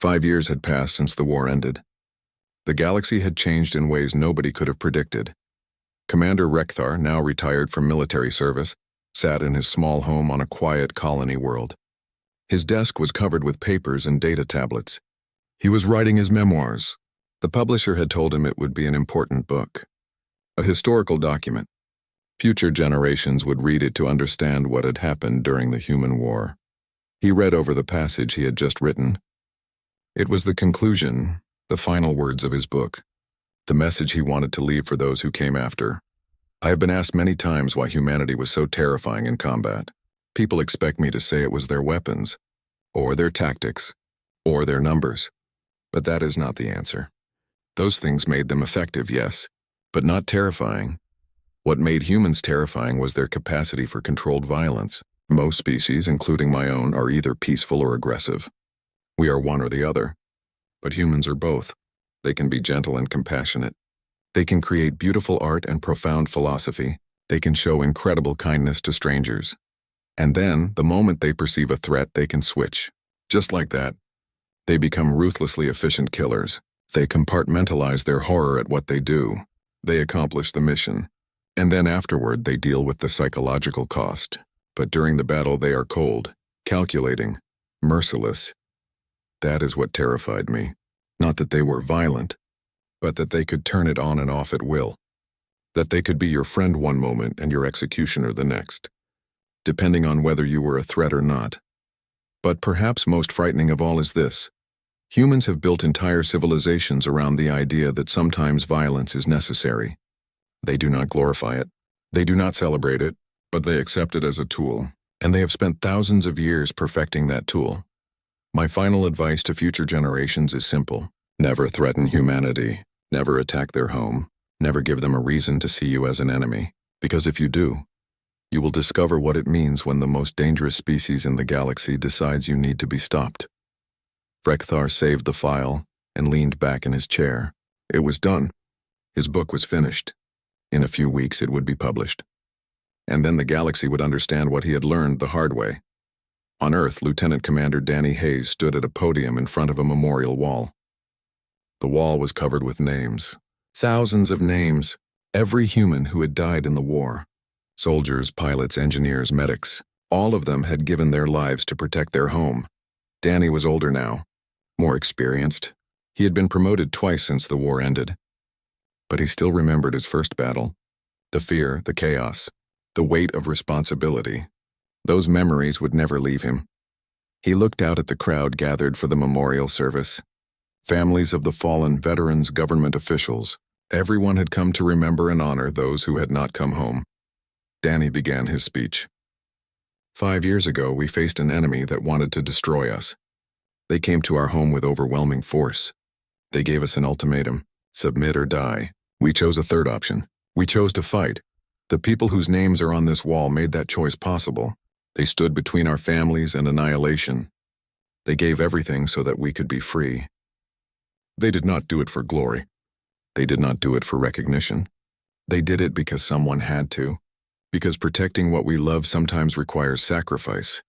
5 years had passed since the war ended. The galaxy had changed in ways nobody could have predicted. Commander Rekthar, now retired from military service, sat in his small home on a quiet colony world. His desk was covered with papers and data tablets. He was writing his memoirs. The publisher had told him it would be an important book, a historical document. Future generations would read it to understand what had happened during the human war. He read over the passage he had just written. It was the conclusion, the final words of his book, the message he wanted to leave for those who came after. I have been asked many times why humanity was so terrifying in combat. People expect me to say it was their weapons, or their tactics, or their numbers. But that is not the answer. Those things made them effective, yes, but not terrifying. What made humans terrifying was their capacity for controlled violence. Most species, including my own, are either peaceful or aggressive. We are one or the other. But humans are both. They can be gentle and compassionate. They can create beautiful art and profound philosophy. They can show incredible kindness to strangers. And then, the moment they perceive a threat, they can switch. Just like that. They become ruthlessly efficient killers. They compartmentalize their horror at what they do. They accomplish the mission. And then afterward, they deal with the psychological cost. But during the battle, they are cold, calculating, merciless. That is what terrified me. Not that they were violent, but that they could turn it on and off at will. That they could be your friend one moment and your executioner the next, depending on whether you were a threat or not. But perhaps most frightening of all is this. Humans have built entire civilizations around the idea that sometimes violence is necessary. They do not glorify it. They do not celebrate it, but they accept it as a tool, and they have spent thousands of years perfecting that tool. My final advice to future generations is simple. Never threaten humanity. Never attack their home. Never give them a reason to see you as an enemy, because if you do, you will discover what it means when the most dangerous species in the galaxy decides you need to be stopped. Rekthar saved the file and leaned back in his chair. It was done. His book was finished. In a few weeks it would be published. And then the galaxy would understand what he had learned the hard way. On Earth, Lieutenant Commander Danny Hayes stood at a podium in front of a memorial wall. The wall was covered with names. Thousands of names. Every human who had died in the war. Soldiers, pilots, engineers, medics. All of them had given their lives to protect their home. Danny was older now, more experienced. He had been promoted twice since the war ended. But he still remembered his first battle. The fear, the chaos, the weight of responsibility. Those memories would never leave him. He looked out at the crowd gathered for the memorial service. Families of the fallen veterans, government officials. Everyone had come to remember and honor those who had not come home. Danny began his speech. 5 years ago, we faced an enemy that wanted to destroy us. They came to our home with overwhelming force. They gave us an ultimatum: submit or die. We chose a third option. We chose to fight. The people whose names are on this wall made that choice possible. They stood between our families and annihilation. They gave everything so that we could be free. They did not do it for glory. They did not do it for recognition. They did it because someone had to. Because protecting what we love sometimes requires sacrifice.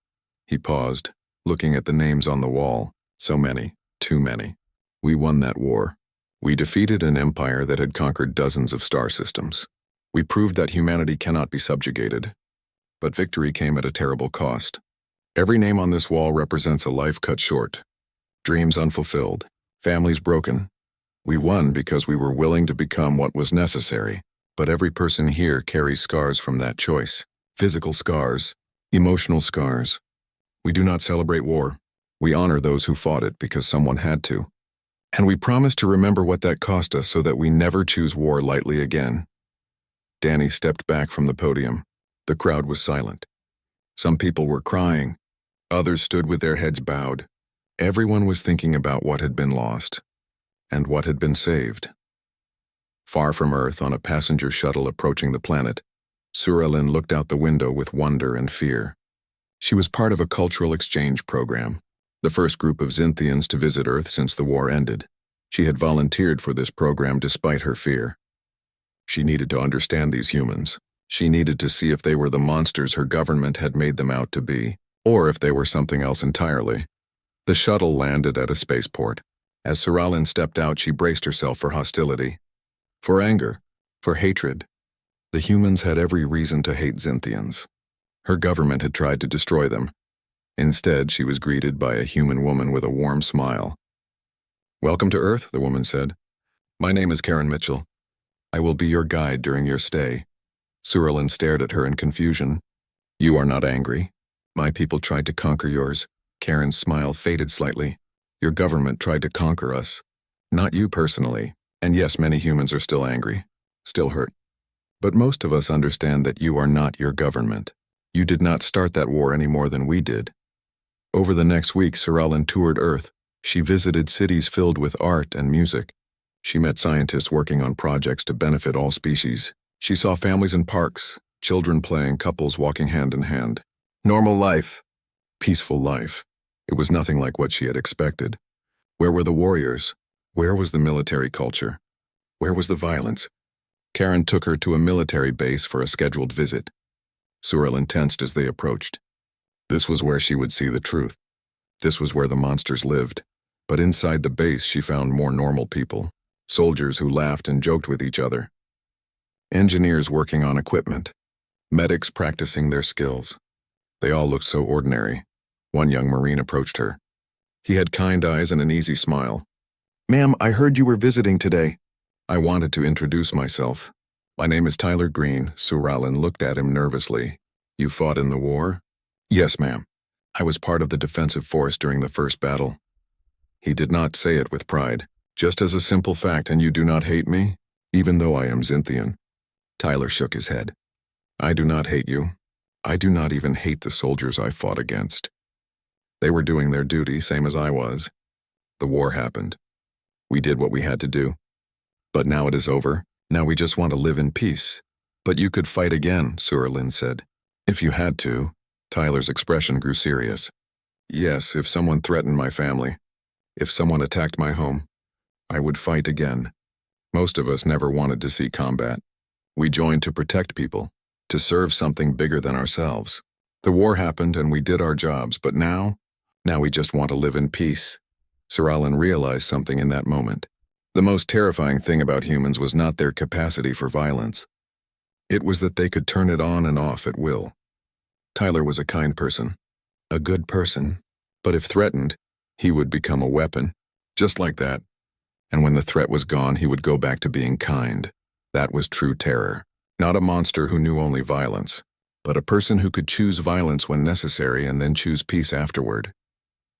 He paused, looking at the names on the wall. So many, too many. We won that war. We defeated an empire that had conquered dozens of star systems. We proved that humanity cannot be subjugated. But victory came at a terrible cost. Every name on this wall represents a life cut short. Dreams unfulfilled. Families broken. We won because we were willing to become what was necessary. But every person here carries scars from that choice. Physical scars. Emotional scars. We do not celebrate war. We honor those who fought it because someone had to. And we promise to remember what that cost us so that we never choose war lightly again. Danny stepped back from the podium. The crowd was silent. Some people were crying. Others stood with their heads bowed. Everyone was thinking about what had been lost and what had been saved. Far from Earth, on a passenger shuttle approaching the planet, Suralyn looked out the window with wonder and fear. She was part of a cultural exchange program, the first group of Xinthians to visit Earth since the war ended. She had volunteered for this program despite her fear. She needed to understand these humans. She needed to see if they were the monsters her government had made them out to be, or if they were something else entirely. The shuttle landed at a spaceport. As Soralin stepped out, she braced herself for hostility, for anger, for hatred. The humans had every reason to hate Xinthians. Her government had tried to destroy them. Instead, she was greeted by a human woman with a warm smile. "Welcome to Earth," the woman said. "My name is Karen Mitchell. I will be your guide during your stay." Soralin stared at her in confusion. "You are not angry. My people tried to conquer yours." Karen's smile faded slightly. "Your government tried to conquer us. Not you personally. And yes, many humans are still angry, still hurt. But most of us understand that you are not your government. You did not start that war any more than we did." Over the next week, Soralin toured Earth. She visited cities filled with art and music. She met scientists working on projects to benefit all species. She saw families in parks, children playing, couples walking hand in hand. Normal life. Peaceful life. It was nothing like what she had expected. Where were the warriors? Where was the military culture? Where was the violence? Karen took her to a military base for a scheduled visit. Soralin tensed as they approached. This was where she would see the truth. This was where the monsters lived. But inside the base, she found more normal people. Soldiers who laughed and joked with each other. Engineers working on equipment. Medics practicing their skills. They all looked so ordinary. One young Marine approached her. He had kind eyes and an easy smile. "Ma'am, I heard you were visiting today." I wanted to introduce myself. "My name is Tyler Green." Soralin looked at him nervously. "You fought in the war?" "Yes, ma'am. I was part of the defensive force during the first battle." He did not say it with pride. "Just as a simple fact, and you do not hate me, even though I am Xinthian." Tyler shook his head. "I do not hate you. I do not even hate the soldiers I fought against. They were doing their duty, same as I was. The war happened. We did what we had to do. But now it is over. Now we just want to live in peace." "But you could fight again," Soralin said. "If you had to." Tyler's expression grew serious. "Yes, if someone threatened my family, if someone attacked my home, I would fight again." Most of us never wanted to see combat. We joined to protect people, to serve something bigger than ourselves. The war happened and we did our jobs, but now we just want to live in peace. Soralin realized something in that moment. The most terrifying thing about humans was not their capacity for violence. It was that they could turn it on and off at will. Tyler was a kind person, a good person, but if threatened, he would become a weapon, just like that. And when the threat was gone, he would go back to being kind. That was true terror. Not a monster who knew only violence, but a person who could choose violence when necessary and then choose peace afterward.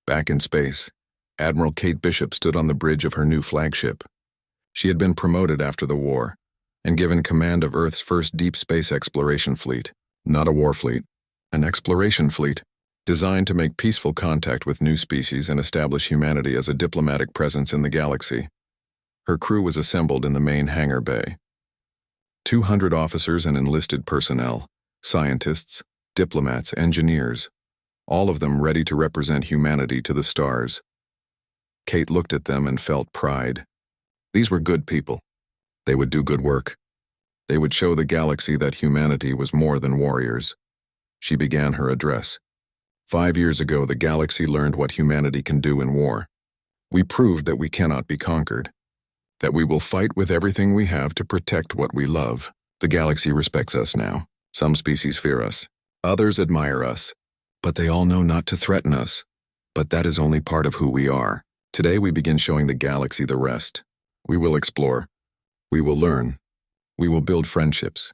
Back in space, Admiral Kate Bishop stood on the bridge of her new flagship. She had been promoted after the war and given command of Earth's first deep space exploration fleet. Not a war fleet, an exploration fleet, designed to make peaceful contact with new species and establish humanity as a diplomatic presence in the galaxy. Her crew was assembled in the main hangar bay. 200 officers and enlisted personnel, scientists, diplomats, engineers, all of them ready to represent humanity to the stars. Kate looked at them and felt pride. These were good people. They would do good work. They would show the galaxy that humanity was more than warriors. She began her address. 5 years ago, the galaxy learned what humanity can do in war. We proved that we cannot be conquered, that we will fight with everything we have to protect what we love. The galaxy respects us now. Some species fear us. Others admire us. But they all know not to threaten us. But that is only part of who we are. Today we begin showing the galaxy the rest. We will explore. We will learn. We will build friendships.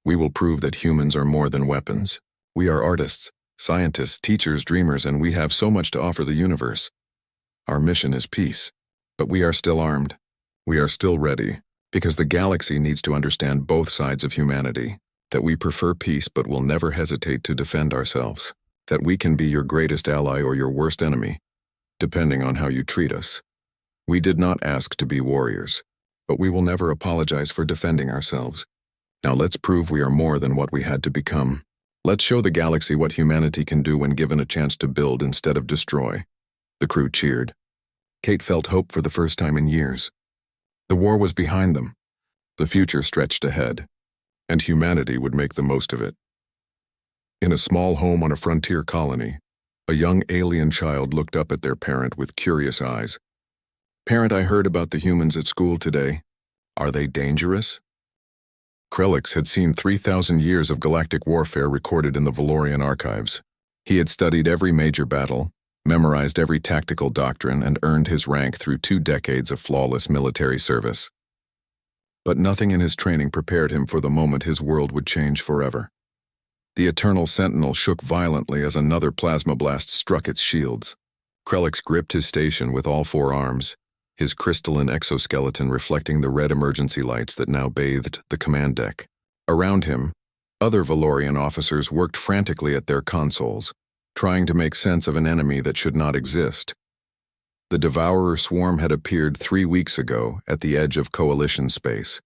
We will prove that humans are more than weapons. We are artists, scientists, teachers, dreamers, and we have so much to offer the universe. Our mission is peace. But we are still armed. We are still ready, because the galaxy needs to understand both sides of humanity, that we prefer peace but will never hesitate to defend ourselves, that we can be your greatest ally or your worst enemy, depending on how you treat us. We did not ask to be warriors, but we will never apologize for defending ourselves. Now let's prove we are more than what we had to become. Let's show the galaxy what humanity can do when given a chance to build instead of destroy. The crew cheered. Kate felt hope for the first time in years. The war was behind them. The future stretched ahead, and humanity would make the most of it. In a small home on a frontier colony, A young alien child looked up at their parent with curious eyes. "Parent, I heard about the humans at school today. Are they dangerous?" Krellix had seen 3,000 years of galactic warfare recorded in the Valorian archives. He had studied every major battle, memorized every tactical doctrine, and earned his rank through 2 decades of flawless military service. But nothing in his training prepared him for the moment his world would change forever. The Eternal Sentinel shook violently as another plasma blast struck its shields. Krellix gripped his station with all 4 arms, his crystalline exoskeleton reflecting the red emergency lights that now bathed the command deck. Around him, other Valorian officers worked frantically at their consoles, trying to make sense of an enemy that should not exist. The Devourer swarm had appeared 3 weeks ago at the edge of Coalition space.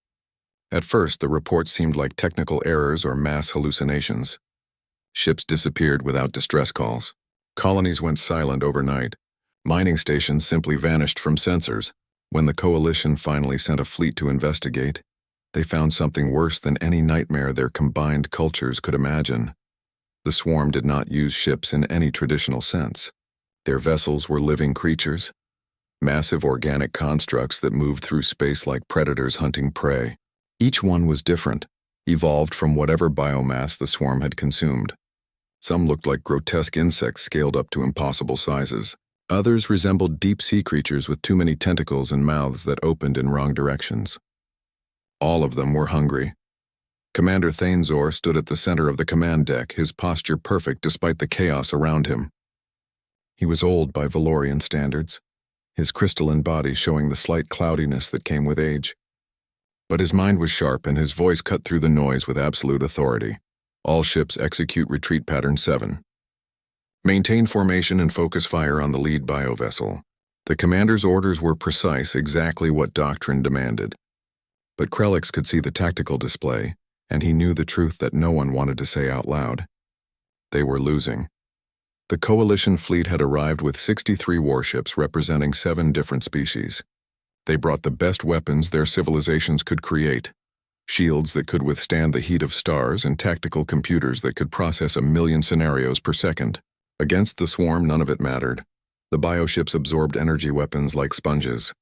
At first, the reports seemed like technical errors or mass hallucinations. Ships disappeared without distress calls. Colonies went silent overnight. Mining stations simply vanished from sensors. When the Coalition finally sent a fleet to investigate, they found something worse than any nightmare their combined cultures could imagine. The swarm did not use ships in any traditional sense. Their vessels were living creatures, massive organic constructs that moved through space like predators hunting prey. Each one was different, evolved from whatever biomass the swarm had consumed. Some looked like grotesque insects scaled up to impossible sizes. Others resembled deep-sea creatures with too many tentacles and mouths that opened in wrong directions. All of them were hungry. Commander Thanezor stood at the center of the command deck, his posture perfect despite the chaos around him. He was old by Valorian standards, his crystalline body showing the slight cloudiness that came with age. But his mind was sharp and his voice cut through the noise with absolute authority. All ships execute retreat pattern 7. Maintain formation and focus fire on the lead biovessel. The commander's orders were precise, exactly what doctrine demanded. But Krellix could see the tactical display, and he knew the truth that no one wanted to say out loud. They were losing. The Coalition fleet had arrived with 63 warships representing 7 different species. They brought the best weapons their civilizations could create. Shields that could withstand the heat of stars and tactical computers that could process 1,000,000 scenarios per second. Against the swarm, none of it mattered. The bioships absorbed energy weapons like sponges.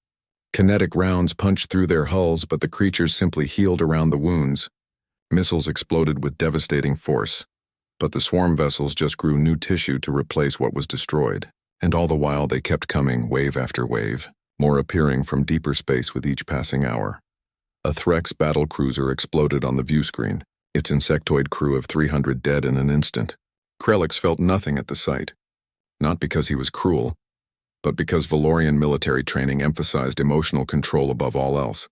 Kinetic rounds punched through their hulls, but the creatures simply healed around the wounds. Missiles exploded with devastating force, but the swarm vessels just grew new tissue to replace what was destroyed. And all the while they kept coming, wave after wave, more appearing from deeper space with each passing hour. A Threx battle cruiser exploded on the view screen, its insectoid crew of 300 dead in an instant. Krellix felt nothing at the sight, not because he was cruel, but because Valorian military training emphasized emotional control above all else.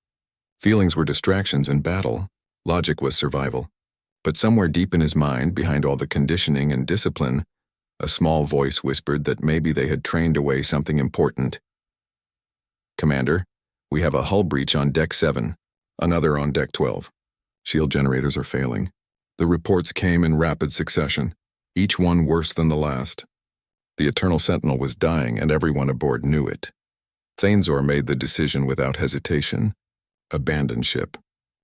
Feelings were distractions in battle, logic was survival. But somewhere deep in his mind, behind all the conditioning and discipline, a small voice whispered that maybe they had trained away something important. "Commander, we have a hull breach on Deck 7, another on Deck 12. Shield generators are failing." The reports came in rapid succession, each one worse than the last. The Eternal Sentinel was dying, and everyone aboard knew it. Thanezor made the decision without hesitation. Abandon ship.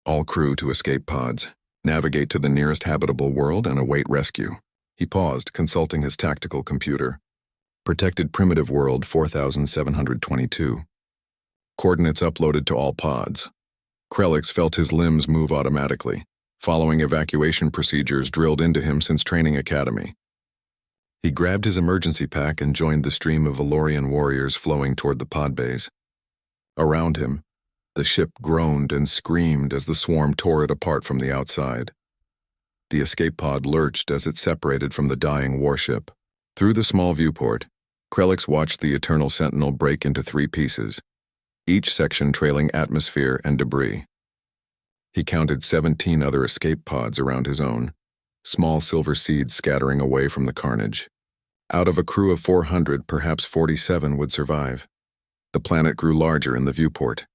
All crew to escape pods. Navigate to the nearest habitable world and await rescue. He paused, consulting his tactical computer. Protected primitive world 4722. Coordinates uploaded to all pods. Krellix felt his limbs move automatically, following evacuation procedures drilled into him since training academy. He grabbed his emergency pack and joined the stream of Valorian warriors flowing toward the pod bays. Around him, the ship groaned and screamed as the swarm tore it apart from the outside. The escape pod lurched as it separated from the dying warship. Through the small viewport, Krellix watched the Eternal Sentinel break into 3 pieces, each section trailing atmosphere and debris. He counted 17 other escape pods around his own, small silver seeds scattering away from the carnage. Out of a crew of 400, perhaps 47 would survive. The planet grew larger in the viewport.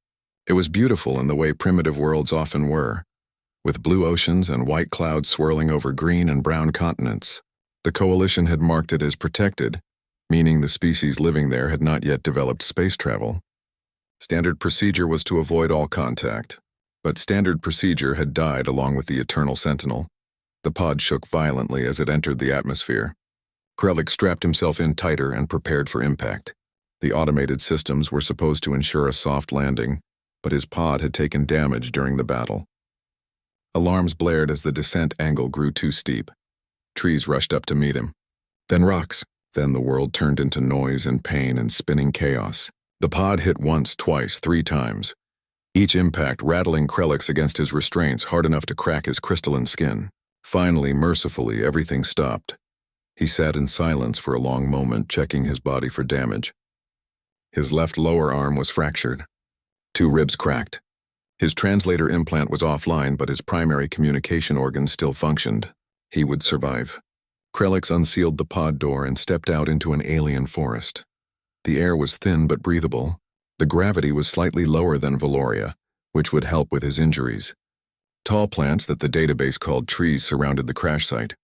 It was beautiful in the way primitive worlds often were, with blue oceans and white clouds swirling over green and brown continents. The Coalition had marked it as protected, meaning the species living there had not yet developed space travel. Standard procedure was to avoid all contact, but standard procedure had died along with the Eternal Sentinel. The pod shook violently as it entered the atmosphere. Krellick strapped himself in tighter and prepared for impact. The automated systems were supposed to ensure a soft landing, but his pod had taken damage during the battle. Alarms blared as the descent angle grew too steep. Trees rushed up to meet him. Then rocks. Then the world turned into noise and pain and spinning chaos. The pod hit once, twice, 3 times. Each impact rattling Krellick against his restraints hard enough to crack his crystalline skin. Finally, mercifully, everything stopped. He sat in silence for a long moment, checking his body for damage. His left lower arm was fractured. 2 ribs cracked. His translator implant was offline, but his primary communication organ still functioned. He would survive. Krellick unsealed the pod door and stepped out into an alien forest. The air was thin but breathable. The gravity was slightly lower than Valoria, which would help with his injuries. Tall plants that the database called trees surrounded the crash site.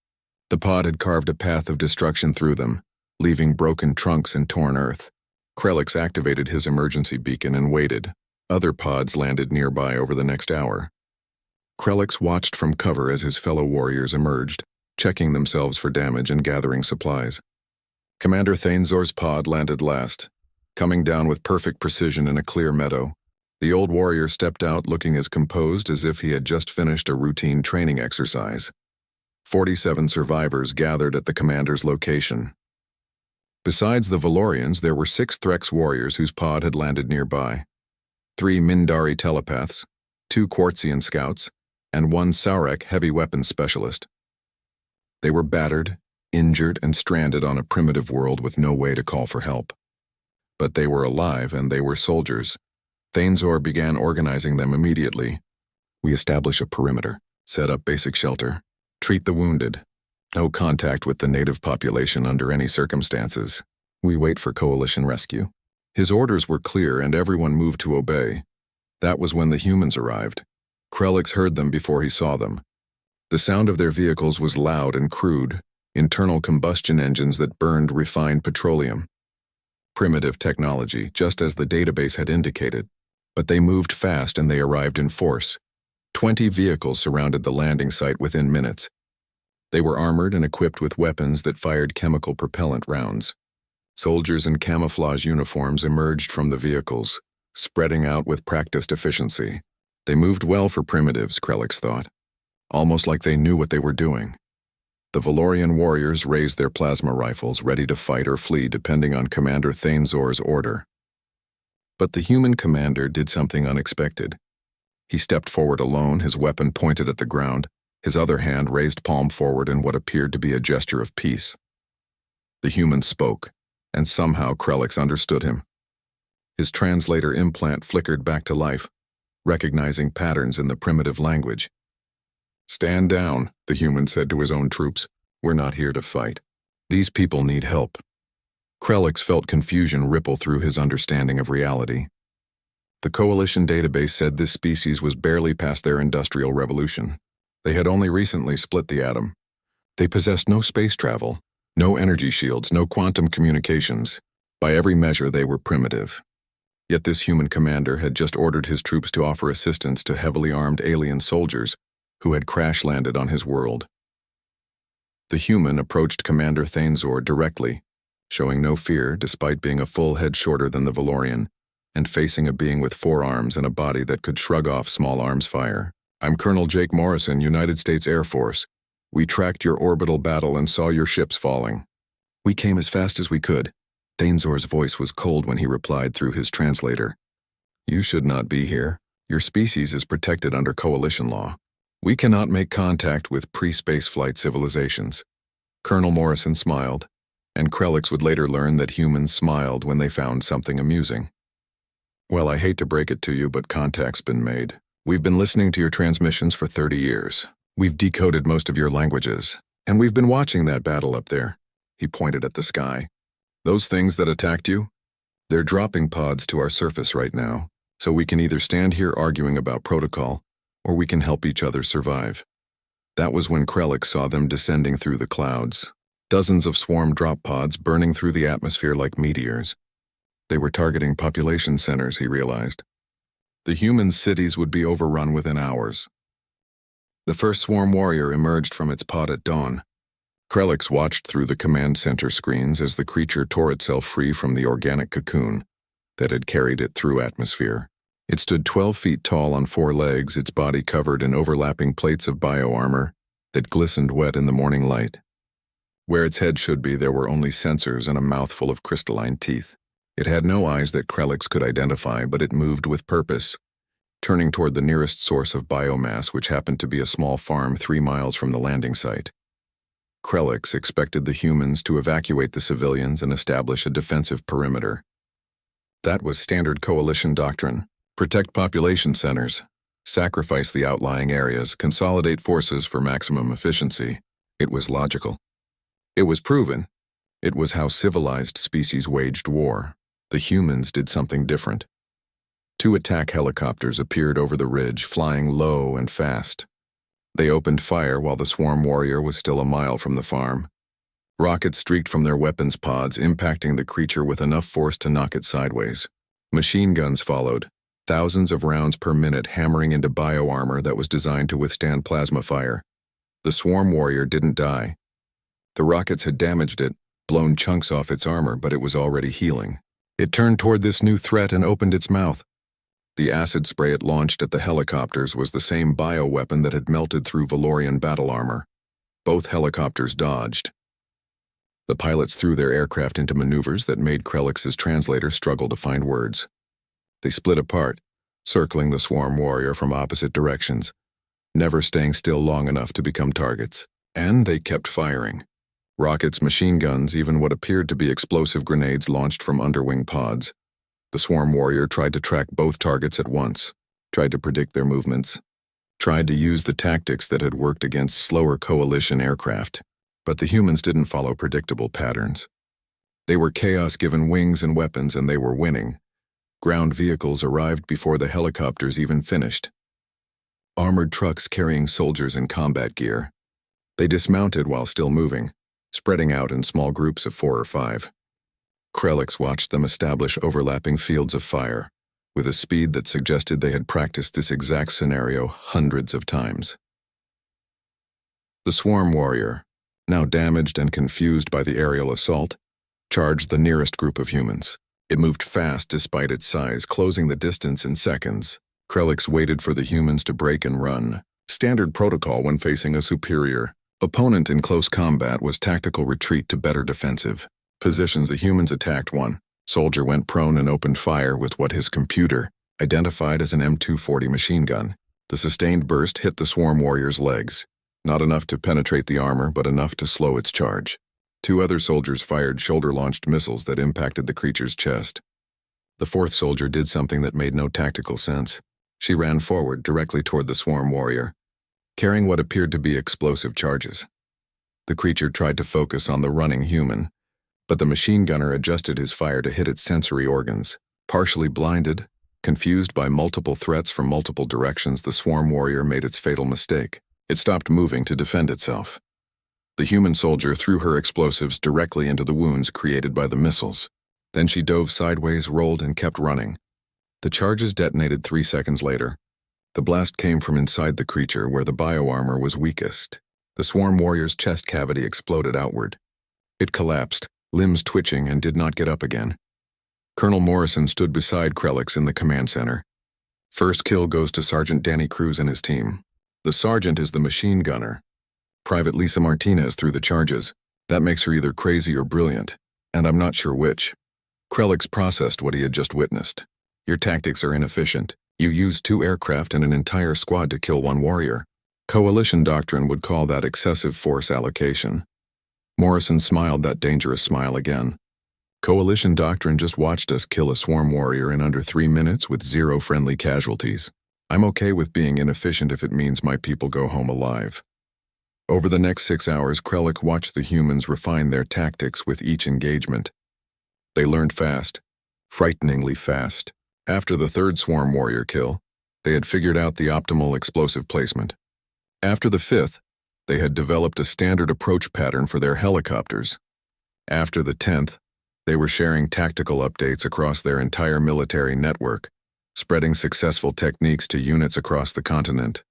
The pod had carved a path of destruction through them, leaving broken trunks and torn earth. Krellick activated his emergency beacon and waited. Other pods landed nearby over the next hour. Krellick watched from cover as his fellow warriors emerged, checking themselves for damage and gathering supplies. Commander Thainzor's pod landed last, coming down with perfect precision in a clear meadow. The old warrior stepped out looking as composed as if he had just finished a routine training exercise. 47 survivors gathered at the commander's location. Besides the Valorians, there were 6 Threx warriors whose pod had landed nearby. 3 Mindari telepaths, 2 Quartzian scouts, and 1 Saurek heavy weapons specialist. They were battered, injured, and stranded on a primitive world with no way to call for help. But they were alive and they were soldiers. Thainzor began organizing them immediately. We establish a perimeter, set up basic shelter, treat the wounded. No contact with the native population under any circumstances. We wait for coalition rescue. His orders were clear and everyone moved to obey. That was when the humans arrived. Krellick heard them before he saw them. The sound of their vehicles was loud and crude, internal combustion engines that burned refined petroleum. Primitive technology, just as the database had indicated. But they moved fast and they arrived in force. 20 vehicles surrounded the landing site within minutes. They were armored and equipped with weapons that fired chemical propellant rounds. Soldiers in camouflage uniforms emerged from the vehicles, spreading out with practiced efficiency. They moved well for primitives, Krellick thought. Almost like they knew what they were doing. The Valorian warriors raised their plasma rifles, ready to fight or flee depending on Commander Thainzor's order. But the human commander did something unexpected. He stepped forward alone, his weapon pointed at the ground, his other hand raised palm forward in what appeared to be a gesture of peace. The human spoke, and somehow Krellick understood him. His translator implant flickered back to life, recognizing patterns in the primitive language. "Stand down," the human said to his own troops. "We're not here to fight. These people need help." Krellick felt confusion ripple through his understanding of reality. The Coalition database said this species was barely past their industrial revolution. They had only recently split the atom. They possessed no space travel, no energy shields, no quantum communications. By every measure, they were primitive. Yet this human commander had just ordered his troops to offer assistance to heavily armed alien soldiers who had crash-landed on his world. The human approached Commander Thainzor directly, showing no fear despite being a full head shorter than the Valorian, and facing a being with 4 arms and a body that could shrug off small arms fire. "I'm Colonel Jake Morrison, United States Air Force. We tracked your orbital battle and saw your ships falling. We came as fast as we could." Thainzor's voice was cold when he replied through his translator. "You should not be here. Your species is protected under Coalition law. We cannot make contact with pre-spaceflight civilizations." Colonel Morrison smiled, and Krellick would later learn that humans smiled when they found something amusing. "Well, I hate to break it to you, but contact's been made. We've been listening to your transmissions for 30 years. We've decoded most of your languages, and we've been watching that battle up there." He pointed at the sky. "Those things that attacked you? They're dropping pods to our surface right now, so we can either stand here arguing about protocol, or we can help each other survive." That was when Krellick saw them descending through the clouds. Dozens of swarm drop pods burning through the atmosphere like meteors. They were targeting population centers, he realized. The human cities would be overrun within hours. The first swarm warrior emerged from its pod at dawn. Krelix watched through the command center screens as the creature tore itself free from the organic cocoon that had carried it through atmosphere. It stood 12 feet tall on 4 legs, its body covered in overlapping plates of bioarmor that glistened wet in the morning light. Where its head should be, there were only sensors and a mouthful of crystalline teeth. It had no eyes that Krelix could identify, but it moved with purpose, turning toward the nearest source of biomass, which happened to be a small farm 3 miles from the landing site. Krelix expected the humans to evacuate the civilians and establish a defensive perimeter. That was standard coalition doctrine. Protect population centers, sacrifice the outlying areas, consolidate forces for maximum efficiency. It was logical. It was proven. It was how civilized species waged war. The humans did something different. 2 attack helicopters appeared over the ridge, flying low and fast. They opened fire while the swarm warrior was still a mile from the farm. Rockets streaked from their weapons pods, impacting the creature with enough force to knock it sideways. Machine guns followed, thousands of rounds per minute hammering into bioarmor that was designed to withstand plasma fire. The swarm warrior didn't die. The rockets had damaged it, blown chunks off its armor, but it was already healing. It turned toward this new threat and opened its mouth. The acid spray it launched at the helicopters was the same bioweapon that had melted through Valorian battle armor. Both helicopters dodged. The pilots threw their aircraft into maneuvers that made Krelix's translator struggle to find words. They split apart, circling the swarm warrior from opposite directions, never staying still long enough to become targets. And they kept firing. Rockets, machine guns, even what appeared to be explosive grenades launched from underwing pods. The swarm warrior tried to track both targets at once, tried to predict their movements, tried to use the tactics that had worked against slower coalition aircraft. But the humans didn't follow predictable patterns. They were chaos given wings and weapons, and they were winning. Ground vehicles arrived before the helicopters even finished. Armored trucks carrying soldiers in combat gear. They dismounted while still moving, spreading out in small groups of 4 or 5. Krelix watched them establish overlapping fields of fire, with a speed that suggested they had practiced this exact scenario hundreds of times. The swarm warrior, now damaged and confused by the aerial assault, charged the nearest group of humans. It moved fast despite its size, closing the distance in seconds. Krelix waited for the humans to break and run. Standard protocol when facing a superior opponent in close combat was tactical retreat to better defensive positions. The humans attacked one. Soldier went prone and opened fire with what his computer identified as an M240 machine gun. The sustained burst hit the swarm warrior's legs. Not enough to penetrate the armor, but enough to slow its charge. 2 other soldiers fired shoulder-launched missiles that impacted the creature's chest. The 4th soldier did something that made no tactical sense. She ran forward directly toward the swarm warrior, carrying what appeared to be explosive charges. The creature tried to focus on the running human, but the machine gunner adjusted his fire to hit its sensory organs. Partially blinded, confused by multiple threats from multiple directions, the swarm warrior made its fatal mistake. It stopped moving to defend itself. The human soldier threw her explosives directly into the wounds created by the missiles. Then she dove sideways, rolled, and kept running. The charges detonated 3 seconds later. The blast came from inside the creature where the bioarmor was weakest. The swarm warrior's chest cavity exploded outward. It collapsed, limbs twitching, and did not get up again. Colonel Morrison stood beside Krelix in the command center. First kill goes to Sergeant Danny Cruz and his team. The sergeant is the machine gunner. Private Lisa Martinez threw the charges. That makes her either crazy or brilliant, and I'm not sure which. Krelix processed what he had just witnessed. Your tactics are inefficient. You used 2 aircraft and an entire squad to kill 1 warrior. Coalition doctrine would call that excessive force allocation. Morrison smiled that dangerous smile again. Coalition doctrine just watched us kill a swarm warrior in under 3 minutes with 0 friendly casualties. I'm okay with being inefficient if it means my people go home alive. Over the next 6 hours, Krelix watched the humans refine their tactics with each engagement. They learned fast, frighteningly fast. After the 3rd swarm warrior kill, they had figured out the optimal explosive placement. After the 5th, they had developed a standard approach pattern for their helicopters. After the 10th, they were sharing tactical updates across their entire military network, spreading successful techniques to units across the continent.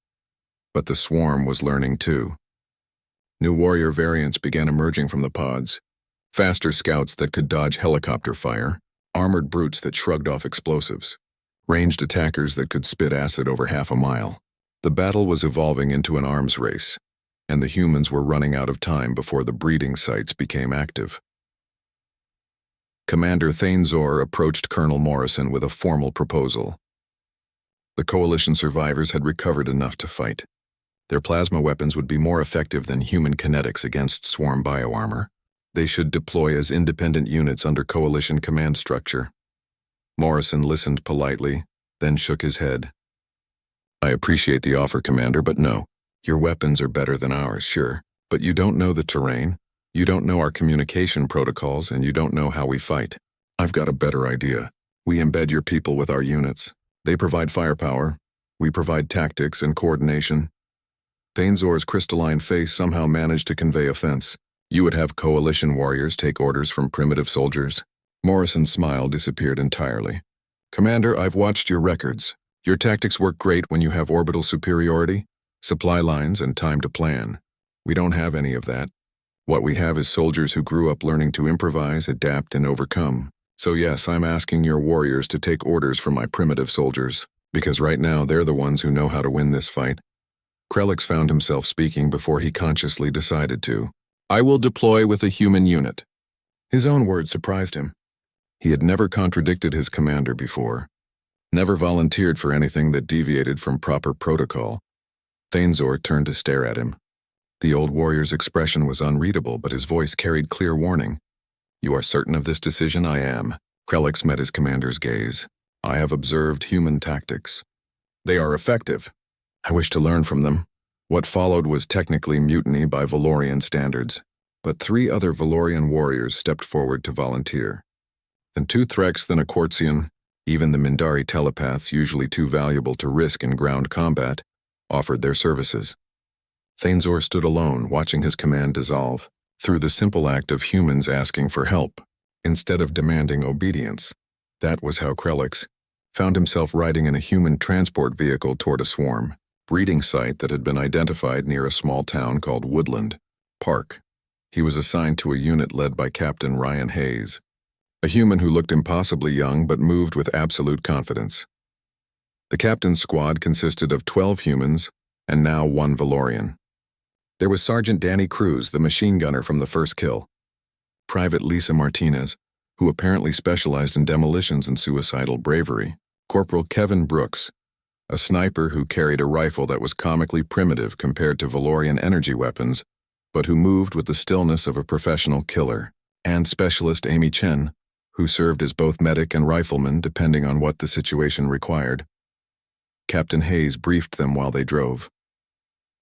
But the swarm was learning too. New warrior variants began emerging from the pods. Faster scouts that could dodge helicopter fire, armored brutes that shrugged off explosives, ranged attackers that could spit acid over half a mile. The battle was evolving into an arms race, and the humans were running out of time before the breeding sites became active. Commander Thanezor approached Colonel Morrison with a formal proposal. The Coalition survivors had recovered enough to fight. Their plasma weapons would be more effective than human kinetics against swarm bioarmor. They should deploy as independent units under Coalition command structure. Morrison listened politely, then shook his head. I appreciate the offer, Commander, but no. Your weapons are better than ours, sure. But you don't know the terrain, you don't know our communication protocols, and you don't know how we fight. I've got a better idea. We embed your people with our units. They provide firepower. We provide tactics and coordination. Thanezor's crystalline face somehow managed to convey offense. You would have Coalition warriors take orders from primitive soldiers. Morrison's smile disappeared entirely. Commander, I've watched your records. Your tactics work great when you have orbital superiority, supply lines, and time to plan. We don't have any of that. What we have is soldiers who grew up learning to improvise, adapt, and overcome. So yes, I'm asking your warriors to take orders from my primitive soldiers, because right now they're the ones who know how to win this fight. Krellix found himself speaking before he consciously decided to. I will deploy with a human unit. His own words surprised him. He had never contradicted his commander before, never volunteered for anything that deviated from proper protocol. Thanezor turned to stare at him. The old warrior's expression was unreadable, but his voice carried clear warning. You are certain of this decision? I am. Krellix met his commander's gaze. I have observed human tactics. They are effective. I wish to learn from them. What followed was technically mutiny by Valorian standards, but 3 other Valorian warriors stepped forward to volunteer. Then 2 Threx, then a Quartzian, even the Mindari telepaths usually too valuable to risk in ground combat, offered their services. Thanezor stood alone, watching his command dissolve, through the simple act of humans asking for help, instead of demanding obedience. That was how Krellix found himself riding in a human transport vehicle toward a swarm breeding site that had been identified near a small town called Woodland Park. He was assigned to a unit led by Captain Ryan Hayes, a human who looked impossibly young but moved with absolute confidence. The captain's squad consisted of 12 humans and now 1 Valorian. There was Sergeant Danny Cruz, the machine gunner from the first kill, Private Lisa Martinez, who apparently specialized in demolitions and suicidal bravery, Corporal Kevin Brooks, a sniper who carried a rifle that was comically primitive compared to Valorian energy weapons, but who moved with the stillness of a professional killer, and Specialist Amy Chen, who served as both medic and rifleman depending on what the situation required. Captain Hayes briefed them while they drove.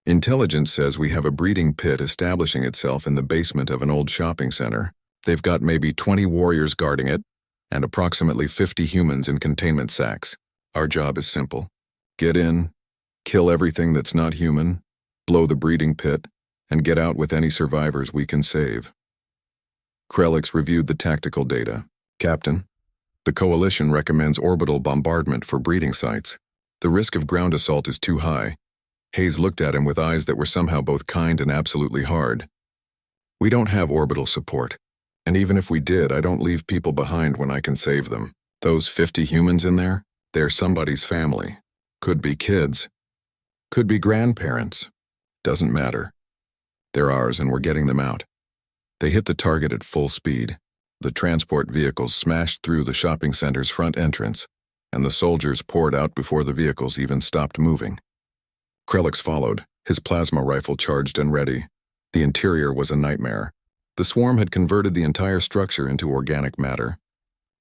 Intelligence says we have a breeding pit establishing itself in the basement of an old shopping center. They've got maybe 20 warriors guarding it, and approximately 50 humans in containment sacks. Our job is simple. Get in, kill everything that's not human, blow the breeding pit, and get out with any survivors we can save. Krellix reviewed the tactical data. Captain, the Coalition recommends orbital bombardment for breeding sites. The risk of ground assault is too high. Hayes looked at him with eyes that were somehow both kind and absolutely hard. We don't have orbital support, and even if we did, I don't leave people behind when I can save them. Those 50 humans in there, they're somebody's family. Could be kids. Could be grandparents. Doesn't matter. They're ours and we're getting them out. They hit the target at full speed. The transport vehicles smashed through the shopping center's front entrance, and the soldiers poured out before the vehicles even stopped moving. Krellix followed, his plasma rifle charged and ready. The interior was a nightmare. The swarm had converted the entire structure into organic matter.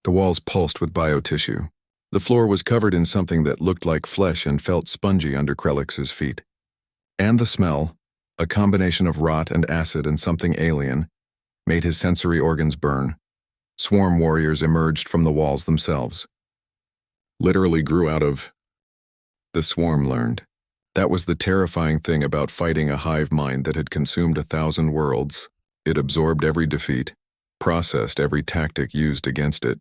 The walls pulsed with biotissue. The floor was covered in something that looked like flesh and felt spongy under Krellix's feet. And the smell, a combination of rot and acid and something alien, made his sensory organs burn. Swarm warriors emerged from the walls themselves. Literally grew out of. The swarm learned. That was the terrifying thing about fighting a hive mind that had consumed 1,000 worlds. It absorbed every defeat, processed every tactic used against it,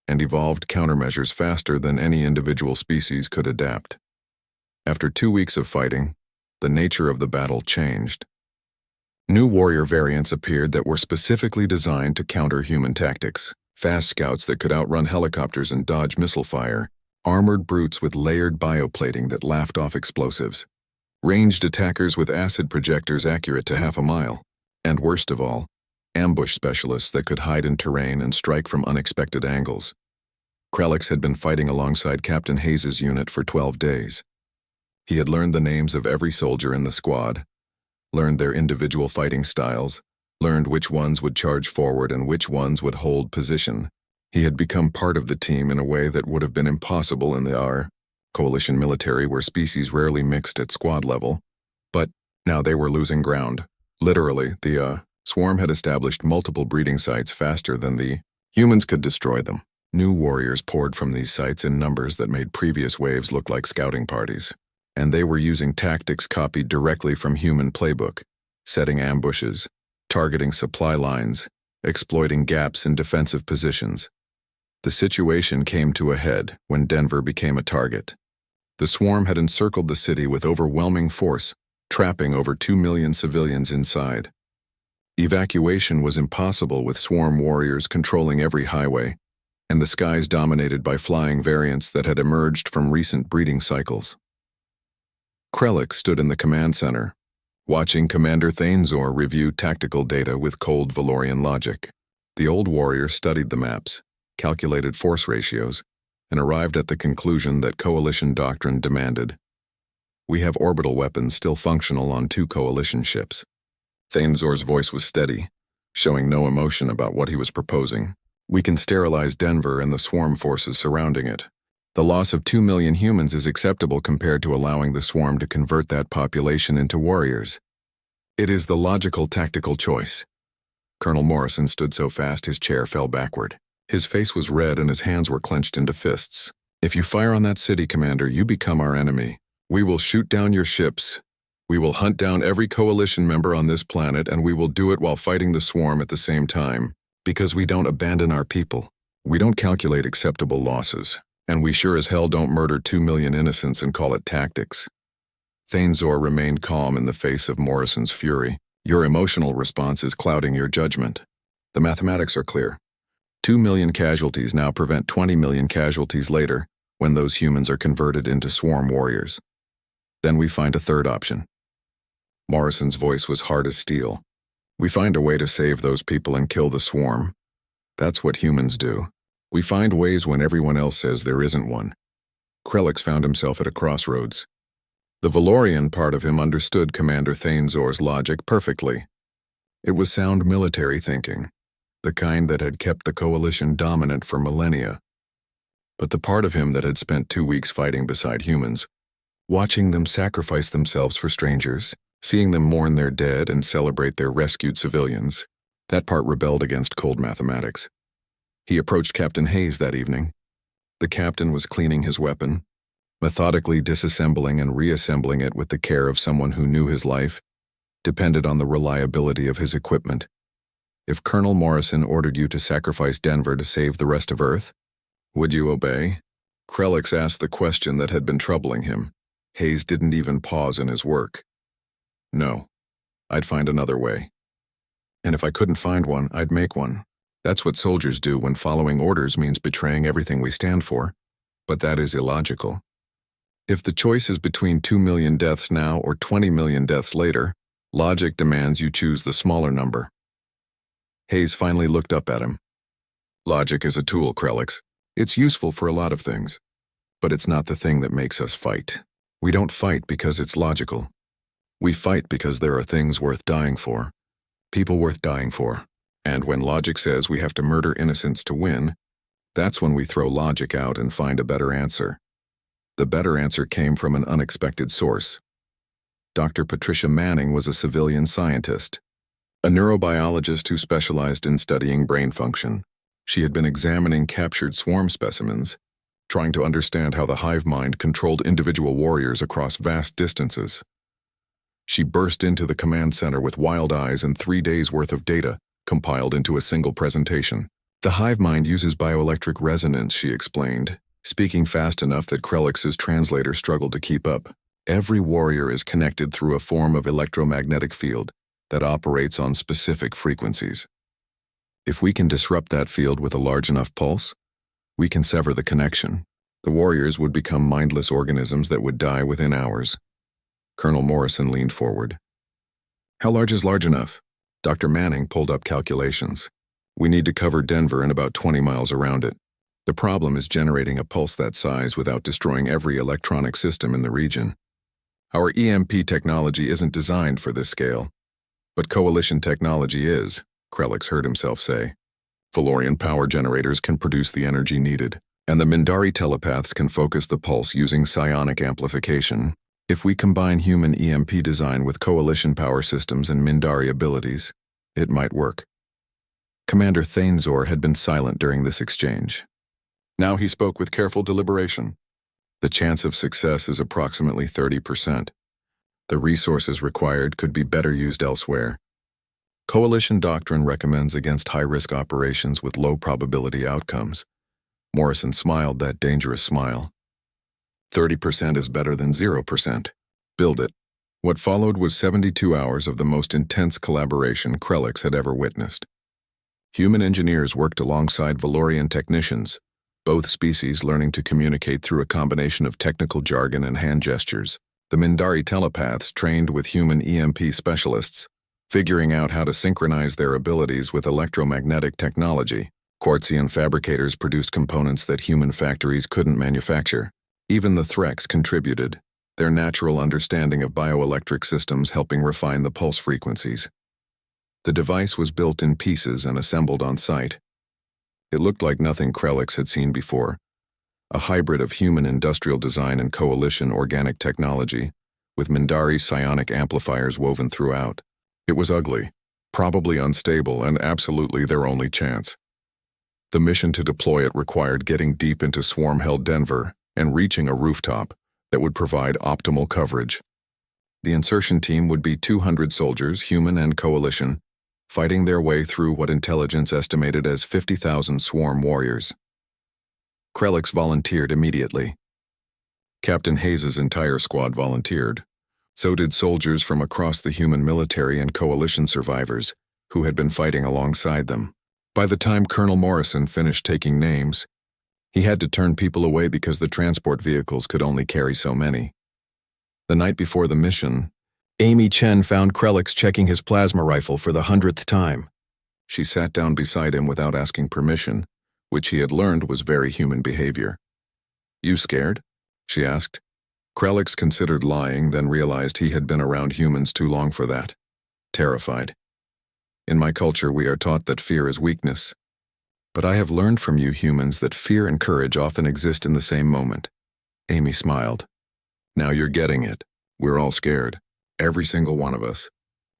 and evolved countermeasures faster than any individual species could adapt. After 2 weeks of fighting, the nature of the battle changed. New warrior variants appeared that were specifically designed to counter human tactics. Fast scouts that could outrun helicopters and dodge missile fire, armored brutes with layered bioplating that laughed off explosives, ranged attackers with acid projectors accurate to half a mile, and worst of all, ambush specialists that could hide in terrain and strike from unexpected angles. Krelix had been fighting alongside Captain Hayes's unit for 12 days. He had learned the names of every soldier in the squad, learned their individual fighting styles, learned which ones would charge forward and which ones would hold position. He had become part of the team in a way that would have been impossible in the coalition military where species rarely mixed at squad level. But now they were losing ground. Literally, the swarm had established multiple breeding sites faster than the humans could destroy them. New warriors poured from these sites in numbers that made previous waves look like scouting parties. And they were using tactics copied directly from human playbook, setting ambushes, targeting supply lines, exploiting gaps in defensive positions. The situation came to a head when Denver became a target. The swarm had encircled the city with overwhelming force, trapping over 2 million civilians inside. Evacuation was impossible with swarm warriors controlling every highway, and the skies dominated by flying variants that had emerged from recent breeding cycles. Krelix stood in the command center, watching Commander Thanezor review tactical data with cold Valorian logic. The old warrior studied the maps, calculated force ratios, and arrived at the conclusion that coalition doctrine demanded. We have orbital weapons still functional on 2 coalition ships. Thanezor's voice was steady, showing no emotion about what he was proposing. We can sterilize Denver and the swarm forces surrounding it. The loss of 2 million humans is acceptable compared to allowing the swarm to convert that population into warriors. It is the logical tactical choice. Colonel Morrison stood so fast his chair fell backward. His face was red and his hands were clenched into fists. If you fire on that city, Commander, you become our enemy. We will shoot down your ships. We will hunt down every coalition member on this planet, and we will do it while fighting the swarm at the same time. Because we don't abandon our people. We don't calculate acceptable losses. And we sure as hell don't murder 2 million innocents and call it tactics. Thanezor remained calm in the face of Morrison's fury. Your emotional response is clouding your judgment. The mathematics are clear. 2 million casualties now prevent 20 million casualties later when those humans are converted into swarm warriors. Then we find a third option. Morrison's voice was hard as steel. We find a way to save those people and kill the swarm. That's what humans do. We find ways when everyone else says there isn't one. Krelix found himself at a crossroads. The Valorian part of him understood Commander Thanezor's logic perfectly. It was sound military thinking, the kind that had kept the coalition dominant for millennia. But the part of him that had spent 2 weeks fighting beside humans, watching them sacrifice themselves for strangers, seeing them mourn their dead and celebrate their rescued civilians, that part rebelled against cold mathematics. He approached Captain Hayes that evening. The captain was cleaning his weapon, methodically disassembling and reassembling it with the care of someone who knew his life depended on the reliability of his equipment. If Colonel Morrison ordered you to sacrifice Denver to save the rest of Earth, would you obey? Krelix asked the question that had been troubling him. Hayes didn't even pause in his work. No, I'd find another way. And if I couldn't find one, I'd make one. That's what soldiers do when following orders means betraying everything we stand for. But that is illogical. If the choice is between 2 million deaths now or 20 million deaths later, logic demands you choose the smaller number. Hayes finally looked up at him. Logic is a tool, Krelix. It's useful for a lot of things. But it's not the thing that makes us fight. We don't fight because it's logical. We fight because there are things worth dying for. People worth dying for. And when logic says we have to murder innocents to win, that's when we throw logic out and find a better answer. The better answer came from an unexpected source. Dr. Patricia Manning was a civilian scientist, a neurobiologist who specialized in studying brain function. She had been examining captured swarm specimens, trying to understand how the hive mind controlled individual warriors across vast distances. She burst into the command center with wild eyes and 3 days' worth of data, compiled into a single presentation. The hive mind uses bioelectric resonance, she explained, speaking fast enough that Krelix's translator struggled to keep up. Every warrior is connected through a form of electromagnetic field, that operates on specific frequencies. If we can disrupt that field with a large enough pulse, we can sever the connection. The warriors would become mindless organisms that would die within hours. Colonel Morrison leaned forward. How large is large enough? Dr. Manning pulled up calculations. We need to cover Denver and about 20 miles around it. The problem is generating a pulse that size without destroying every electronic system in the region. Our EMP technology isn't designed for this scale. But coalition technology is, Krelix heard himself say. Valorian power generators can produce the energy needed, and the Mindari telepaths can focus the pulse using psionic amplification. If we combine human EMP design with coalition power systems and Mindari abilities, it might work. Commander Thanezor had been silent during this exchange. Now he spoke with careful deliberation. The chance of success is approximately 30%. The resources required could be better used elsewhere. Coalition doctrine recommends against high-risk operations with low-probability outcomes. Morrison smiled that dangerous smile. 30% is better than 0%. Build it. What followed was 72 hours of the most intense collaboration Krelix had ever witnessed. Human engineers worked alongside Valorian technicians, both species learning to communicate through a combination of technical jargon and hand gestures. The Mindari telepaths trained with human EMP specialists, figuring out how to synchronize their abilities with electromagnetic technology. Quartzian fabricators produced components that human factories couldn't manufacture. Even the Threx contributed, their natural understanding of bioelectric systems helping refine the pulse frequencies. The device was built in pieces and assembled on site. It looked like nothing Krelix had seen before, a hybrid of human industrial design and coalition organic technology, with Mindari psionic amplifiers woven throughout. It was ugly, probably unstable, and absolutely their only chance. The mission to deploy it required getting deep into swarm-held Denver and reaching a rooftop that would provide optimal coverage. The insertion team would be 200 soldiers, human and coalition, fighting their way through what intelligence estimated as 50,000 swarm warriors. Krelix volunteered immediately. Captain Hayes's entire squad volunteered. So did soldiers from across the human military and coalition survivors, who had been fighting alongside them. By the time Colonel Morrison finished taking names, he had to turn people away because the transport vehicles could only carry so many. The night before the mission, Amy Chen found Krelix checking his plasma rifle for the 100th time. She sat down beside him without asking permission, which he had learned was very human behavior. "You scared?" she asked. Krelix considered lying, then realized he had been around humans too long for that. Terrified. "In my culture, we are taught that fear is weakness. But I have learned from you humans that fear and courage often exist in the same moment." Amy smiled. "Now you're getting it. We're all scared. Every single one of us.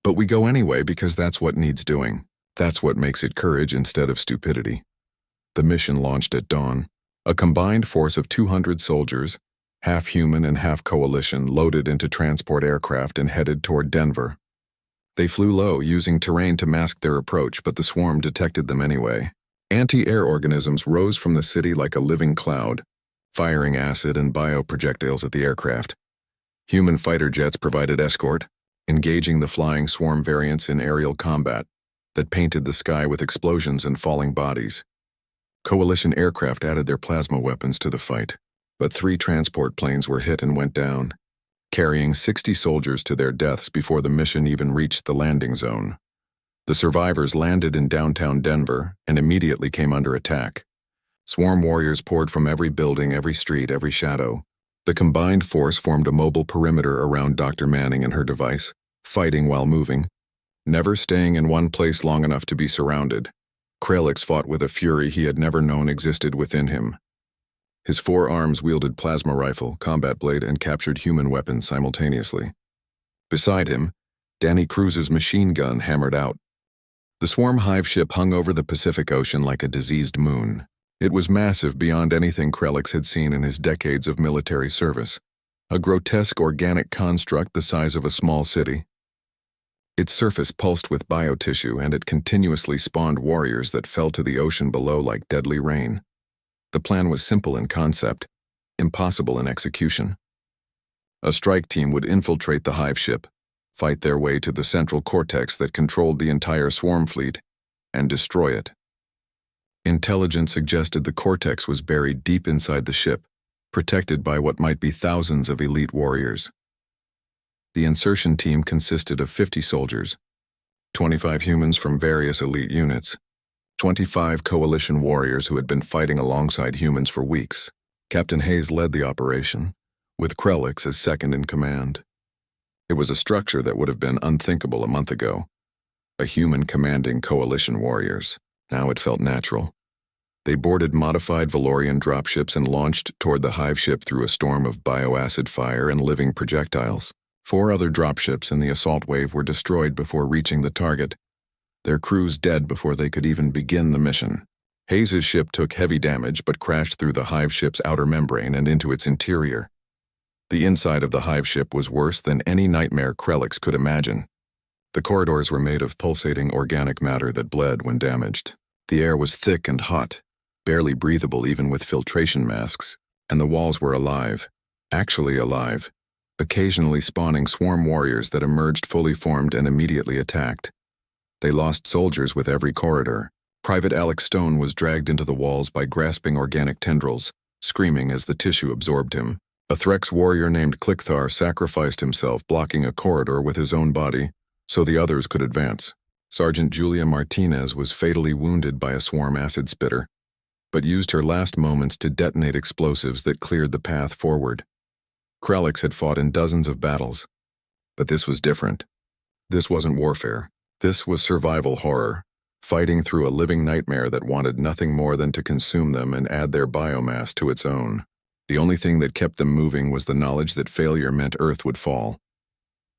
But we go anyway because that's what needs doing. That's what makes it courage instead of stupidity." The mission launched at dawn. A combined force of 200 soldiers, half human and half coalition, loaded into transport aircraft and headed toward Denver. They flew low, using terrain to mask their approach, but the swarm detected them anyway. Anti-air organisms rose from the city like a living cloud, firing acid and bioprojectiles at the aircraft. Human fighter jets provided escort, engaging the flying swarm variants in aerial combat that painted the sky with explosions and falling bodies. Coalition aircraft added their plasma weapons to the fight, but 3 transport planes were hit and went down, carrying 60 soldiers to their deaths before the mission even reached the landing zone. The survivors landed in downtown Denver and immediately came under attack. Swarm warriors poured from every building, every street, every shadow. The combined force formed a mobile perimeter around Dr. Manning and her device, fighting while moving, never staying in one place long enough to be surrounded. Krelix fought with a fury he had never known existed within him. His 4 arms wielded plasma rifle, combat blade, and captured human weapons simultaneously. Beside him, Danny Cruz's machine gun hammered out. The swarm hive ship hung over the Pacific Ocean like a diseased moon. It was massive beyond anything Krelix had seen in his decades of military service, a grotesque organic construct the size of a small city. Its surface pulsed with biotissue, and it continuously spawned warriors that fell to the ocean below like deadly rain. The plan was simple in concept, impossible in execution. A strike team would infiltrate the hive ship, fight their way to the central cortex that controlled the entire swarm fleet, and destroy it. Intelligence suggested the cortex was buried deep inside the ship, protected by what might be thousands of elite warriors. The insertion team consisted of 50 soldiers, 25 humans from various elite units, 25 coalition warriors who had been fighting alongside humans for weeks. Captain Hayes led the operation, with Krellix as second in command. It was a structure that would have been unthinkable a month ago. A human commanding coalition warriors. Now it felt natural. They boarded modified Valorian dropships and launched toward the hive ship through a storm of bioacid fire and living projectiles. 4 other dropships in the assault wave were destroyed before reaching the target, their crews dead before they could even begin the mission. Hayes' ship took heavy damage but crashed through the hive ship's outer membrane and into its interior. The inside of the hive ship was worse than any nightmare Krellix could imagine. The corridors were made of pulsating organic matter that bled when damaged. The air was thick and hot, barely breathable even with filtration masks, and the walls were alive, actually alive, occasionally spawning swarm warriors that emerged fully formed and immediately attacked. They lost soldiers with every corridor. Private Alex Stone was dragged into the walls by grasping organic tendrils, screaming as the tissue absorbed him. A Threx warrior named Clickthar sacrificed himself blocking a corridor with his own body so the others could advance. Sergeant Julia Martinez was fatally wounded by a swarm acid spitter, but used her last moments to detonate explosives that cleared the path forward. Krellix had fought in dozens of battles, but this was different. This wasn't warfare. This was survival horror, fighting through a living nightmare that wanted nothing more than to consume them and add their biomass to its own. The only thing that kept them moving was the knowledge that failure meant Earth would fall.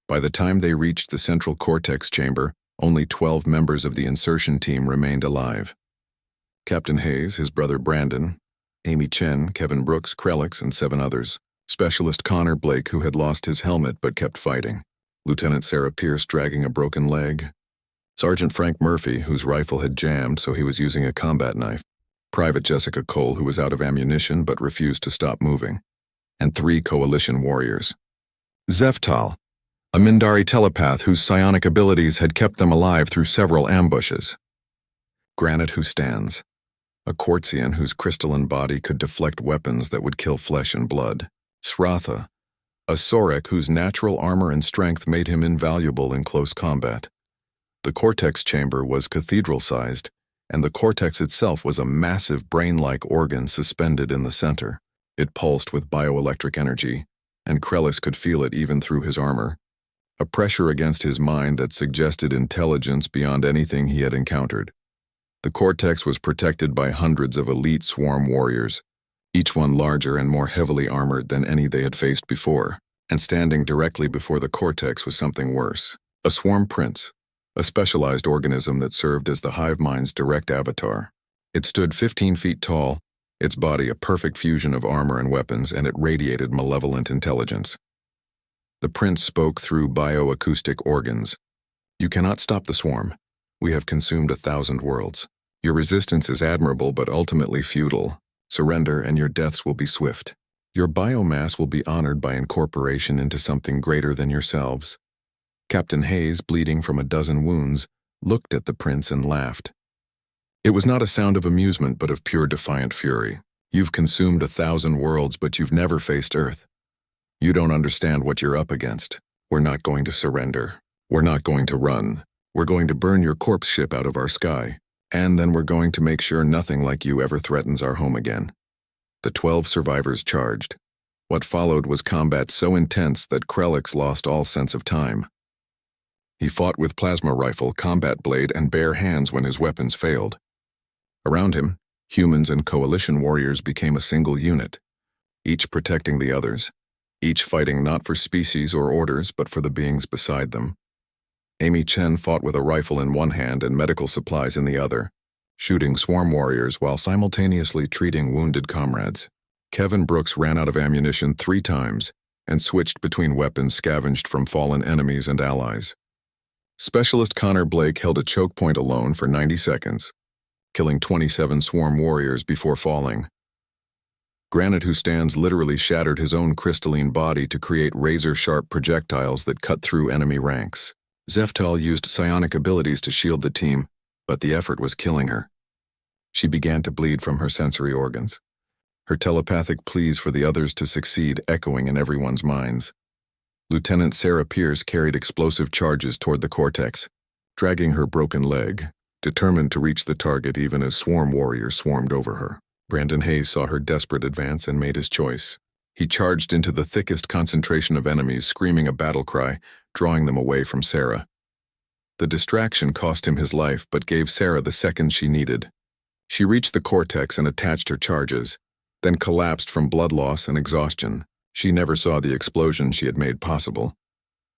By the time they reached the central cortex chamber, only 12 members of the insertion team remained alive. Captain Hayes, his brother Brandon, Amy Chen, Kevin Brooks, Krellix, and 7 others. Specialist Connor Blake, who had lost his helmet but kept fighting. Lieutenant Sarah Pierce dragging a broken leg. Sergeant Frank Murphy, whose rifle had jammed so he was using a combat knife. Private Jessica Cole, who was out of ammunition but refused to stop moving. And 3 coalition warriors. Zeftal, a Mindari telepath whose psionic abilities had kept them alive through several ambushes. Granite, who stands, a Quartzian whose crystalline body could deflect weapons that would kill flesh and blood. Sratha, a Sorek whose natural armor and strength made him invaluable in close combat. The cortex chamber was cathedral-sized, and the cortex itself was a massive brain-like organ suspended in the center. It pulsed with bioelectric energy, and Krellix could feel it even through his armor, a pressure against his mind that suggested intelligence beyond anything he had encountered. The cortex was protected by hundreds of elite swarm warriors, each one larger and more heavily armored than any they had faced before, and standing directly before the cortex was something worse. A swarm prince, a specialized organism that served as the hive mind's direct avatar. It stood 15 feet tall, its body a perfect fusion of armor and weapons, and it radiated malevolent intelligence. The prince spoke through bioacoustic organs. "You cannot stop the swarm. We have consumed 1,000 worlds. Your resistance is admirable but ultimately futile. Surrender and your deaths will be swift. Your biomass will be honored by incorporation into something greater than yourselves." Captain Hayes, bleeding from a dozen wounds, looked at the prince and laughed. It was not a sound of amusement but of pure defiant fury. "You've consumed 1,000 worlds but you've never faced Earth. You don't understand what you're up against. We're not going to surrender. We're not going to run. We're going to burn your corpse ship out of our sky. And then we're going to make sure nothing like you ever threatens our home again." The 12 survivors charged. What followed was combat so intense that Krellix lost all sense of time. He fought with plasma rifle, combat blade, and bare hands when his weapons failed. Around him, humans and coalition warriors became a single unit, each protecting the others, each fighting not for species or orders but for the beings beside them. Amy Chen fought with a rifle in one hand and medical supplies in the other, shooting swarm warriors while simultaneously treating wounded comrades. Kevin Brooks ran out of ammunition 3 times and switched between weapons scavenged from fallen enemies and allies. Specialist Connor Blake held a choke point alone for 90 seconds, killing 27 swarm warriors before falling. Granite Who Stands literally shattered his own crystalline body to create razor-sharp projectiles that cut through enemy ranks. Zeftal used psionic abilities to shield the team, but the effort was killing her. She began to bleed from her sensory organs, her telepathic pleas for the others to succeed echoing in everyone's minds. Lieutenant Sarah Pierce carried explosive charges toward the cortex, dragging her broken leg, determined to reach the target even as swarm warriors swarmed over her. Brandon Hayes saw her desperate advance and made his choice. He charged into the thickest concentration of enemies, screaming a battle cry, drawing them away from Sarah. The distraction cost him his life but gave Sarah the seconds she needed. She reached the cortex and attached her charges, then collapsed from blood loss and exhaustion. She never saw the explosion she had made possible.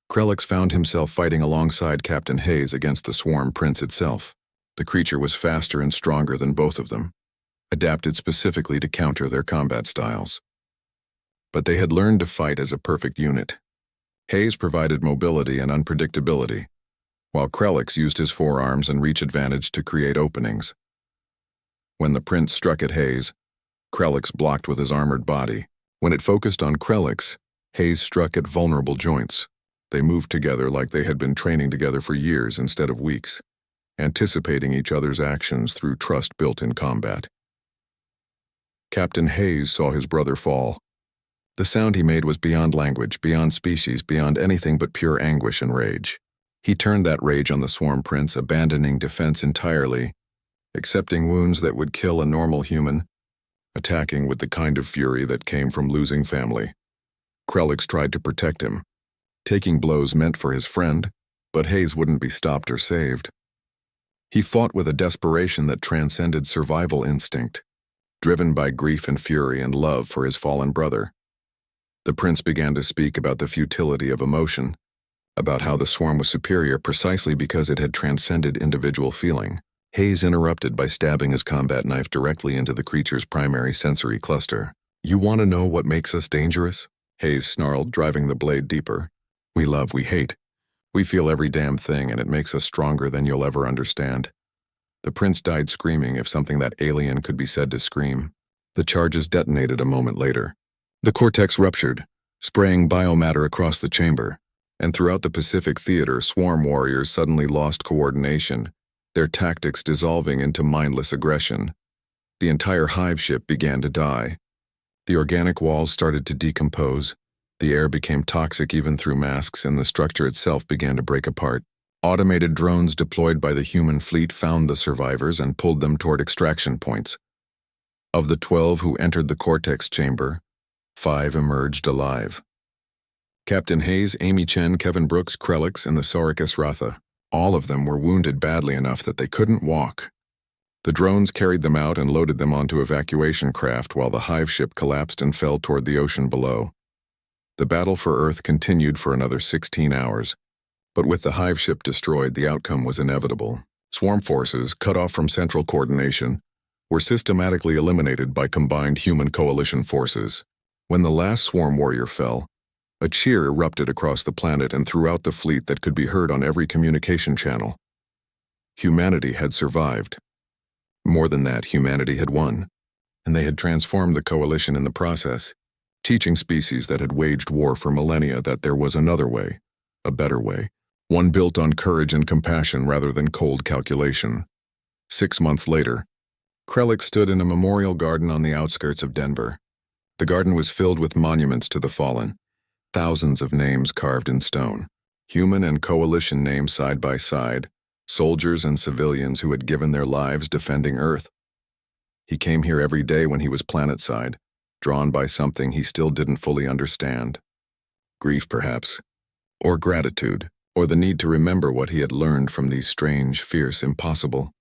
Krellix found himself fighting alongside Captain Hayes against the Swarm Prince itself. The creature was faster and stronger than both of them, adapted specifically to counter their combat styles. But they had learned to fight as a perfect unit. Hayes provided mobility and unpredictability, while Krellix used his forearms and reach advantage to create openings. When the prince struck at Hayes, Krellix blocked with his armored body. When it focused on Krellix, Hayes struck at vulnerable joints. They moved together like they had been training together for years instead of weeks, anticipating each other's actions through trust built in combat. Captain Hayes saw his brother fall. The sound he made was beyond language, beyond species, beyond anything but pure anguish and rage. He turned that rage on the Swarm Prince, abandoning defense entirely, accepting wounds that would kill a normal human, attacking with the kind of fury that came from losing family. Krellix tried to protect him, taking blows meant for his friend, but Hayes wouldn't be stopped or saved. He fought with a desperation that transcended survival instinct, driven by grief and fury and love for his fallen brother. The prince began to speak about the futility of emotion, about how the swarm was superior precisely because it had transcended individual feeling. Hayes interrupted by stabbing his combat knife directly into the creature's primary sensory cluster. "You want to know what makes us dangerous?" Hayes snarled, driving the blade deeper. "We love, we hate. We feel every damn thing, and it makes us stronger than you'll ever understand." The prince died screaming, if something that alien could be said to scream. The charges detonated a moment later. The cortex ruptured, spraying biomatter across the chamber, and throughout the Pacific Theater, swarm warriors suddenly lost coordination, their tactics dissolving into mindless aggression. The entire hive ship began to die. The organic walls started to decompose, the air became toxic even through masks, and the structure itself began to break apart. Automated drones deployed by the human fleet found the survivors and pulled them toward extraction points. Of the 12 who entered the cortex chamber, 5 emerged alive. Captain Hayes, Amy Chen, Kevin Brooks, Krellix, and the Sauricus Ratha. All of them were wounded badly enough that they couldn't walk. The drones carried them out and loaded them onto evacuation craft while the hive ship collapsed and fell toward the ocean below. The battle for Earth continued for another 16 hours, but with the hive ship destroyed, the outcome was inevitable. Swarm forces, cut off from central coordination, were systematically eliminated by combined human coalition forces. When the last swarm warrior fell, a cheer erupted across the planet and throughout the fleet that could be heard on every communication channel. Humanity had survived. More than that, humanity had won, and they had transformed the coalition in the process, teaching species that had waged war for millennia that there was another way, a better way, one built on courage and compassion rather than cold calculation. 6 months later, Krellix stood in a memorial garden on the outskirts of Denver. The garden was filled with monuments to the fallen, thousands of names carved in stone, human and coalition names side by side, soldiers and civilians who had given their lives defending Earth. He came here every day when he was planetside, drawn by something he still didn't fully understand. Grief, perhaps, or gratitude, or the need to remember what he had learned from these strange, fierce, impossible,